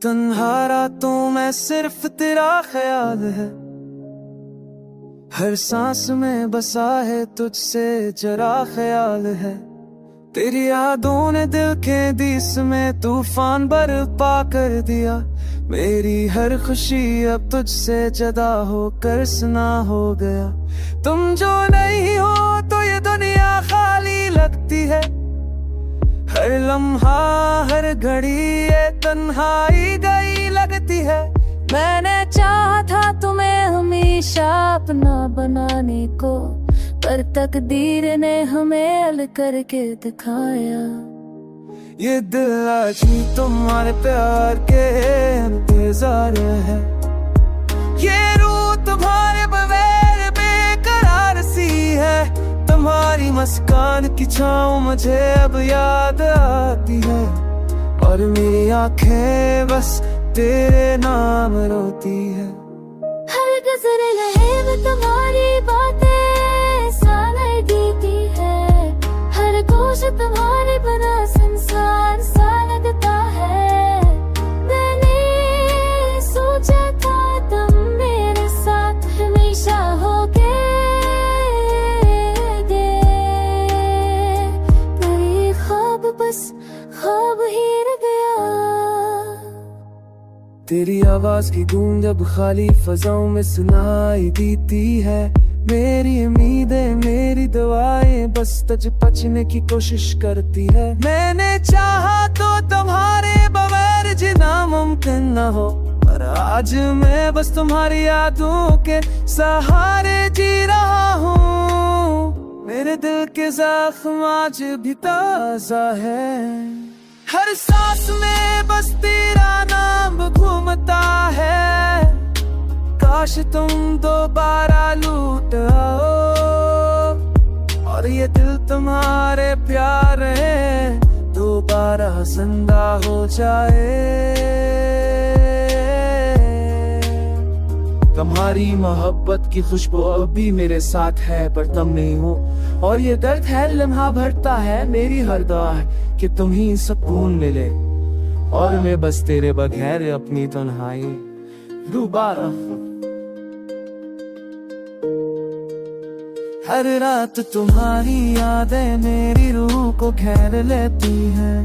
तन्हा रातों में सिर्फ तेरा ख्याल है, हर सांस में बसा है तुझसे जरा ख्याल है। तेरी यादों ने दिल के दिस में तूफान बर्पा कर दिया, मेरी हर खुशी अब तुझसे जुदा होकर सुना हो गया। तुम जो नहीं हो तो ये दुनिया खाली लगती है, हर लम्हा हर घड़ी ये तन्हाई गई लगती है। मैंने चाहा था तुम्हें हमेशा अपना बनाने को, पर तकदीर ने हमें अलग करके दिखाया। ये दिल आज ही तुम्हारे प्यार के इंतजार है, ये रूह तुम्हारे बगैर बेकरार सी है। तुम्हारी मुस्कान की छाँव मुझे अब याद आती है, और मेरी आंखें बस तेरे नाम रोती है। हर गजर लहे में तुम्हारी बातें साले देती है, हर गोश तुम्हारे बना संसार सा लगता है। मैंने सोचा था तुम मेरे साथ हमेशा होगे, पर ये ख्वाब बस ख्वाब ही रह गया। तेरी आवाज की गूंज अब खाली फजाओं में सुनाई देती है, मेरी उम्मीदें मेरी दुआएं बस तुझ बचने की कोशिश करती है। मैंने चाहा तो तुम्हारे बगैर जीना मुमकिन न हो, पर आज मैं बस तुम्हारी यादों के सहारे जी रहा हूँ। मेरे दिल के जख्म आज भी ताजा है, हर सांस में बस तेरा नाम घूमता है। काश तुम दोबारा लौट आओ, और ये दिल तुम्हारे प्यार है दोबारा जिंदा हो जाए। तुम्हारी मोहब्बत की खुशबू अभी मेरे साथ है, पर तुम नहीं हो, और ये दर्द है लम्हा भरता है मेरी हर दुआ है कि तुम ही सुकून मिले, और मैं बस तेरे बगैर अपनी तन्हाई दोबारा। हर रात तुम्हारी यादें मेरी रूह को घेर लेती हैं,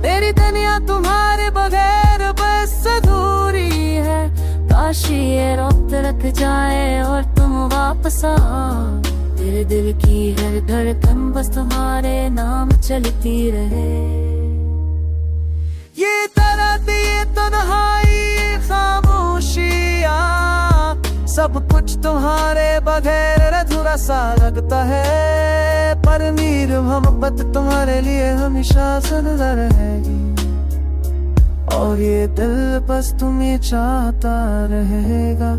मेरी दुनिया तुम्हारे बगैर बस अधूरी है। काश ये वक्त रख जाए और तुम वापस आओ, तेरे दिल की हर धड़कन बस तुम्हारे नाम चलती रहे। ये दर्द ये तन्हाई ये खामोशियाँ, सब कुछ तुम्हारे बगैर अधूरा सा लगता है, पर मेरी मोहब्बत तुम्हारे लिए हमेशा जिंदा रहेगी, और ये दिल बस तुम्हें चाहता रहेगा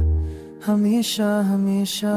हमेशा हमेशा।